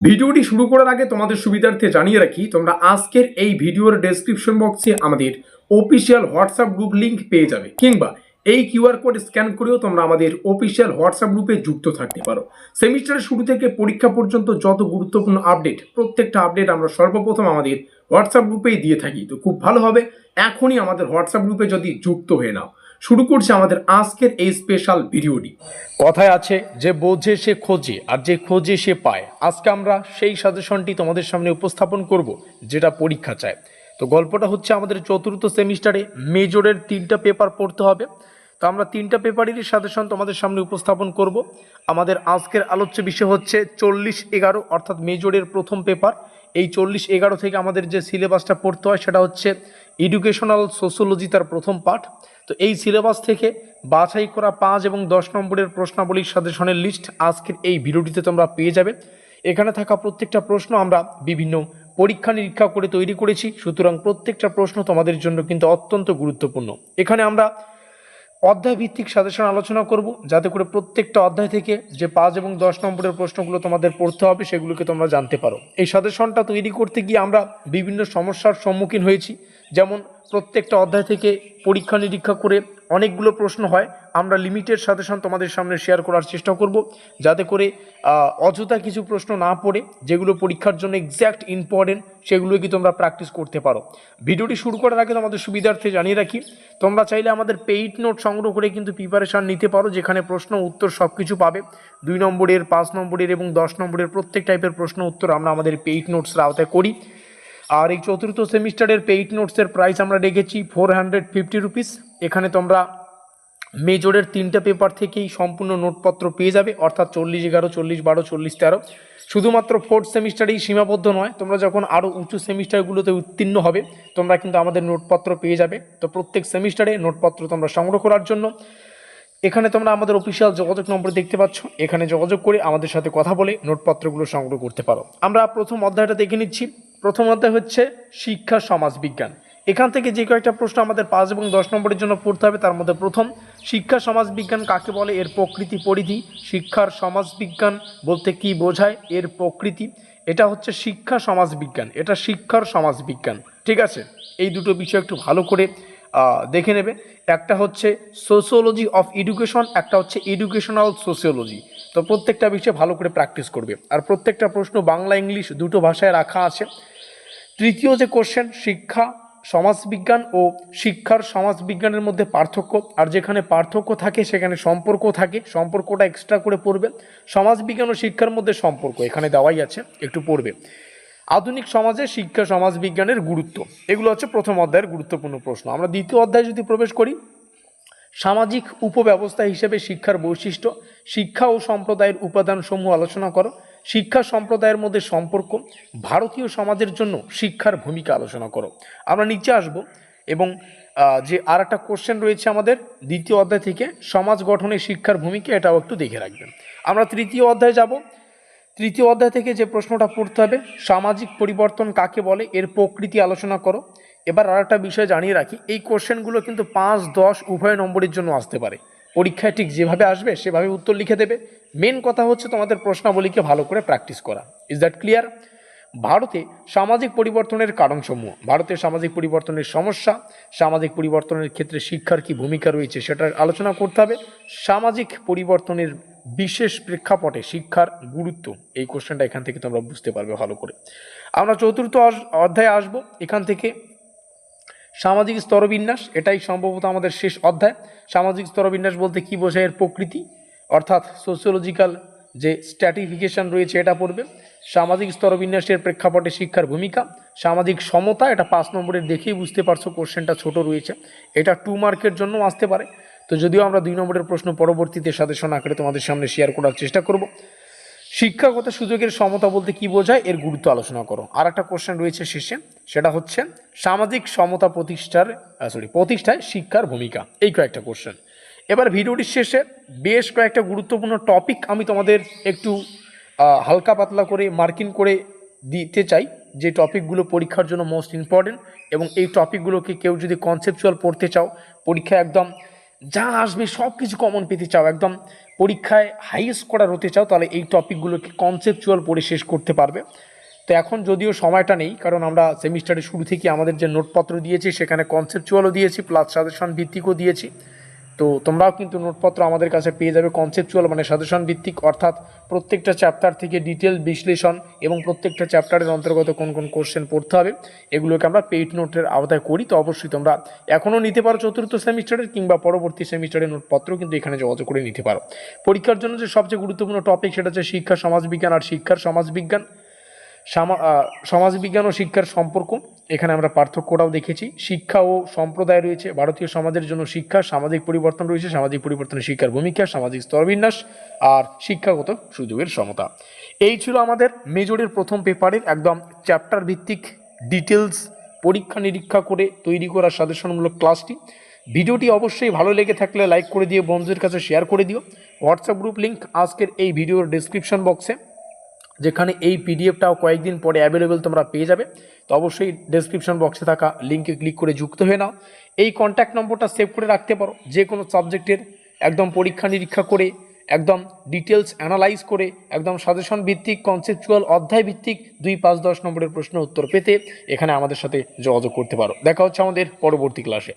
ভিডিওটি শুরু করার আগে তোমাদের সুবিধার্থে জানিয়ে রাখি, তোমরা আজকের এই ভিডিওর ডেসক্রিপশন বক্সে আমাদের অফিসিয়াল হোয়াটসঅ্যাপ গ্রুপ লিংক পেয়ে যাবে, কিংবা এই কিউআর কোড স্ক্যান করেও তোমরা আমাদের অফিসিয়াল হোয়াটসঅ্যাপ গ্রুপে যুক্ত থাকতে পারো। সেমিস্টারের শুরু থেকে পরীক্ষা পর্যন্ত যত গুরুত্বপূর্ণ আপডেট, প্রত্যেকটা আপডেট আমরা সর্বপ্রথম আমাদের হোয়াটসঅ্যাপ গ্রুপেই দিয়ে থাকি। তো খুব ভালো হবে এখনই আমাদের হোয়াটসঅ্যাপ গ্রুপে যদি যুক্ত হয়ে নাও। শুরু করছে আমাদের আজকের এই স্পেশাল ভিডিওটি। কথায় আছে যে বোঝে সে খোঁজে, আর যে খোঁজে সে পায়। আজকে আমরা সেই সাজেশনটি তোমাদের সামনে উপস্থাপন করব যেটা পরীক্ষা চায়। তো গল্পটা হচ্ছে, আমাদের চতুর্থ সেমিস্টারে মেজরের 3টা পেপার পড়তে হবে। তো আমরা 3টা পেপারেরই সাজেশন তোমাদের সামনে উপস্থাপন করব। আমাদের আজকের আলোচ্য বিষয় হচ্ছে 40-11, অর্থাৎ মেজরের প্রথম পেপার। এই 40-11 থেকে আমাদের যে সিলেবাসটা পড়তে হয় সেটা হচ্ছে এডুকেশনাল সোশিওলজি, তার প্রথম পার্ট। তো এই সিলেবাস থেকে বাছাই করা 5 এবং 10 নম্বরের প্রশ্নাবলীর সাজেশনের লিস্ট আজকের এই ভিডিওটিতে তোমরা পেয়ে যাবে। এখানে থাকা প্রত্যেকটা প্রশ্ন আমরা বিভিন্ন পরীক্ষা নিরীক্ষা করে তৈরি করেছি, সুতরাং প্রত্যেকটা প্রশ্ন তোমাদের জন্য কিন্তু অত্যন্ত গুরুত্বপূর্ণ। এখানে আমরা অধ্যায় ভিত্তিক সাজেশন আলোচনা করব, যাতে করে প্রত্যেকটা অধ্যায় থেকে যে 5 এবং 10 নম্বরের প্রশ্নগুলো তোমাদের পড়তে হবে সেগুলোকে তোমরা জানতে পারো। এই সাজেশনটা তৈরি করতে গিয়ে আমরা বিভিন্ন সমস্যার সম্মুখীন হয়েছি। যেমন প্রত্যেকটা অধ্যায় থেকে পরীক্ষা নিরীক্ষা করে অনেকগুলো প্রশ্ন হয়। আমরা লিমিটেড সাজেশন তোমাদের সামনে শেয়ার করার চেষ্টা করব, যাতে করে অযথা কিছু প্রশ্ন না পড়ে, যেগুলো পরীক্ষার জন্য এক্স্যাক্ট ইম্পর্টেন্ট, সেগুলো কি তোমরা প্র্যাকটিস করতে পারো। ভিডিওটি শুরু করার আগে তোমাদের সুবিধার্থে জানিয়ে রাখি, তোমরা চাইলে আমাদের পেইড নোট সংগ্রহ করে কিন্তু প্রিপারেশান নিতে পারো, যেখানে প্রশ্ন উত্তর সব কিছু পাবে। 2 নম্বরের, 5 নম্বরের এবং 10 নম্বরের প্রত্যেক টাইপের প্রশ্ন উত্তর আমরা আমাদের পেইড নোটসের আওতায় করি। আর এই চতুর্থ সেমিস্টারের পেইড নোটসের প্রাইস আমরা রেখেছি 450 রুপিস। এখানে তোমরা মেজরের 3টা পেপার থেকেই সম্পূর্ণ নোটপত্র পেয়ে যাবে, অর্থাৎ 40-11, 40-12, 40-13। শুধুমাত্র 4th সেমিস্টারেই সীমাবদ্ধ নয়, তোমরা যখন আরও উঁচু সেমিস্টারগুলোতে উত্তীর্ণ হবে তোমরা কিন্তু আমাদের নোটপত্র পেয়ে যাবে। তো প্রত্যেক সেমিস্টারে নোটপত্র তোমরা সংগ্রহ করার জন্য এখানে তোমরা আমাদের অফিসিয়াল যোগাযোগ নম্বর দেখতে পাচ্ছ, এখানে যোগাযোগ করে আমাদের সাথে কথা বলে নোটপত্রগুলো সংগ্রহ করতে পারো। আমরা প্রথম অধ্যায়টা দেখে নিচ্ছি। প্রথম অধ্যায় হচ্ছে শিক্ষা সমাজ বিজ্ঞান। এখান থেকে যে কয়েকটা প্রশ্ন আমাদের 5 এবং 10 নম্বরের জন্য পড়তে হবে, তার মধ্যে প্রথম, শিক্ষা সমাজ বিজ্ঞান কাকে বলে, এর প্রকৃতি পরিধি। শিক্ষার সমাজ বিজ্ঞান বলতে কি বোঝায়, এর প্রকৃতি। এটা হচ্ছে শিক্ষা সমাজ বিজ্ঞান, এটা শিক্ষার সমাজ বিজ্ঞান। ঠিক আছে, এই দুটো বিষয় একটু ভালো করে দেখে নেবে। একটা হচ্ছে সোশিওলজি অফ এডুকেশন, একটা হচ্ছে এডুকেশনাল সোশিওলজি। তো প্রত্যেকটা বিষয় ভালো করে প্র্যাকটিস করবে। আর প্রত্যেকটা প্রশ্ন বাংলা ইংলিশ দুটো ভাষায় রাখা আছে। তৃতীয় যে কোশ্চেন, শিক্ষা সমাজবিজ্ঞান ও শিক্ষার সমাজবিজ্ঞানের মধ্যে পার্থক্য। আর যেখানে পার্থক্য থাকে সেখানে সম্পর্ক থাকে, সম্পর্কটা এক্সট্রা করে পড়বে। সমাজবিজ্ঞান ও শিক্ষার মধ্যে সম্পর্ক এখানে দেওয়াই আছে, একটু পড়বে। আধুনিক সমাজে শিক্ষা সমাজবিজ্ঞানের গুরুত্ব, এগুলো হচ্ছে প্রথম অধ্যায়ের গুরুত্বপূর্ণ প্রশ্ন। আমরা দ্বিতীয় অধ্যায়ে যদি প্রবেশ করি, সামাজিক উপব্যবস্থা হিসেবে শিক্ষার বৈশিষ্ট্য, শিক্ষা ও সম্প্রদায়ের উপাদানসমূহ আলোচনা করো। শিক্ষা সম্প্রদায়ের মধ্যে সম্পর্ক, ভারতীয় সমাজের জন্য শিক্ষার ভূমিকা আলোচনা করো। আমরা নিচে আসব এবং যে আর একটা কোশ্চেন রয়েছে আমাদের দ্বিতীয় অধ্যায় থেকে, সমাজ গঠনে শিক্ষার ভূমিকা, এটাও একটু দেখে রাখবেন। আমরা তৃতীয় অধ্যায়ে যাব। তৃতীয় অধ্যায় থেকে যে প্রশ্নটা পড়তে হবে, সামাজিক পরিবর্তন কাকে বলে, এর প্রকৃতি আলোচনা করো। এবার আর একটা বিষয় জানিয়ে রাখি, এই কোশ্চেনগুলো কিন্তু 5, 10 উভয় নম্বরের জন্য আসতে পারে। পরীক্ষায় ঠিক যেভাবে আসবে সেভাবে উত্তর লিখে দেবে। মেন কথা হচ্ছে তোমাদের প্রশ্নাবলীকে ভালো করে প্র্যাকটিস করা। Is that clear? ভারতে সামাজিক পরিবর্তনের কারণসমূহ, ভারতের সামাজিক পরিবর্তনের সমস্যা, সামাজিক পরিবর্তনের ক্ষেত্রে শিক্ষার কি ভূমিকা রয়েছে সেটা আলোচনা করতে হবে। সামাজিক পরিবর্তনের বিশেষ প্রেক্ষাপটে শিক্ষার গুরুত্ব, এই কোশ্চেনটা এখান থেকে তোমরা বুঝতে পারবে ভালো করে। আমরা চতুর্থ অধ্যায়ে আসব। এখান থেকে সামাজিক স্তরবিন্যাস, এটাই সম্ভবত আমাদের শেষ অধ্যায়। সামাজিক স্তরবিন্যাস বলতে কি বোঝায়, এর প্রকৃতি, অর্থাৎ সোশিওলজিক্যাল যে স্ট্র্যাটিফিকেশন রয়েছে এটা পড়বে। সামাজিক স্তরবিন্যাসের প্রেক্ষাপটে শিক্ষার ভূমিকা। সামাজিক সমতা, এটা 5 নম্বরের দেখেই বুঝতে পারছো কোশ্চেনটা ছোট রয়েছে, এটা 2 মার্কের জন্য আসতে পারে। তো যদিও আমরা 2 নম্বরের প্রশ্ন পরবর্তীতে সাজেশন আকারে তোমাদের সামনে শেয়ার করার চেষ্টা করব। শিক্ষাগত সুযোগের সমতা বলতে কি বোঝায়, এর গুরুত্ব আলোচনা করো। আর একটা কোশ্চেন রয়েছে শেষে, সেটা হচ্ছে সামাজিক সমতা প্রতিষ্ঠায় শিক্ষার ভূমিকা। এই কয়েকটা কোশ্চেন। এবার ভিডিওটির শেষে বেশ কয়েকটা গুরুত্বপূর্ণ টপিক আমি তোমাদের একটু হালকা পাতলা করে মার্কিং করে দিতে চাই, যে টপিকগুলো পরীক্ষার জন্য মোস্ট ইম্পর্টেন্ট। এবং এই টপিকগুলোকে কেউ যদি কনসেপচুয়াল পড়তে চাও, পরীক্ষা একদম যা আসবে সব কিছু কমন পেতে চাও, একদম পরীক্ষায় হাই স্কোরার হতে চাও, তাহলে এই টপিকগুলোকে কনসেপচুয়াল পড়ে শেষ করতে পারবে। তো এখন যদিও সময়টা নেই, কারণ আমরা সেমিস্টারের শুরু থেকে আমাদের যে নোটপত্র দিয়েছি সেখানে কনসেপচুয়ালও দিয়েছি প্লাস সাজেশন ভিত্তিকও দিয়েছি। তো তোমরাও কিন্তু নোটপত্র আমাদের কাছে পেয়ে যাবে কনসেপচুয়াল মানে সাজেশন ভিত্তিক, অর্থাৎ প্রত্যেকটা চ্যাপ্টার থেকে ডিটেল বিশ্লেষণ এবং প্রত্যেকটা চ্যাপ্টারের অন্তর্গত কোন কোন কোশ্চেন পড়তে হবে এগুলোকে আমরা পেইড নোটের আওতায় করি। তো অবশ্যই তোমরা এখনও নিতে পারো চতুর্থ সেমিস্টারের কিংবা পরবর্তী সেমিস্টারের নোটপত্র কিন্তু এখানে যোগাযোগ করে নিতে পারো। পরীক্ষার জন্য যে সবচেয়ে গুরুত্বপূর্ণ টপিক সেটা হচ্ছে শিক্ষা সমাজবিজ্ঞান আর শিক্ষার সমাজবিজ্ঞান। সমাজবিজ্ঞান ও শিক্ষার সম্পর্ক, এখানে আমরা পার্থক্যটাও দেখেছি। শিক্ষা ও সম্প্রদায় রয়েছে, ভারতীয় সমাজের জন্য শিক্ষা, সামাজিক পরিবর্তন রয়েছে, সামাজিক পরিবর্তনে শিক্ষার ভূমিকা, সামাজিক স্তরবিন্যাস আর শিক্ষাগত সুযোগের সমতা। এই ছিল আমাদের মেজরের প্রথম পেপারের একদম চ্যাপ্টার ভিত্তিক ডিটেলস পরীক্ষা নিরীক্ষা করে তৈরি করা সাজেশনমূলক ক্লাসটি। ভিডিওটি অবশ্যই ভালো লেগে থাকলে লাইক করে দিও, বন্ধুদের কাছে শেয়ার করে দিও। হোয়াটসঅ্যাপ গ্রুপ লিঙ্ক আজকের এই ভিডিওর ডেসক্রিপশন বক্সে, যেখানে এই পিডিএফটাও কয়েকদিন পরে অ্যাভেলেবেল তোমরা পেয়ে যাবে। তো অবশ্যই ডেসক্রিপশন বক্সে থাকা লিঙ্কে ক্লিক করে যুক্ত হয়ে নাও। এই কন্ট্যাক্ট নম্বরটা সেভ করে রাখতে পারো, যে কোনো সাবজেক্টের একদম পরীক্ষা নিরীক্ষা করে একদম ডিটেলস অ্যানালাইজ করে একদম সাজেশন ভিত্তিক কনসেপচুয়াল অধ্যায় ভিত্তিক 2, 5, 10 নম্বরের প্রশ্ন উত্তর পেতে এখানে আমাদের সাথে যোগাযোগ করতে পারো। দেখা হচ্ছে আমাদের পরবর্তী ক্লাসে।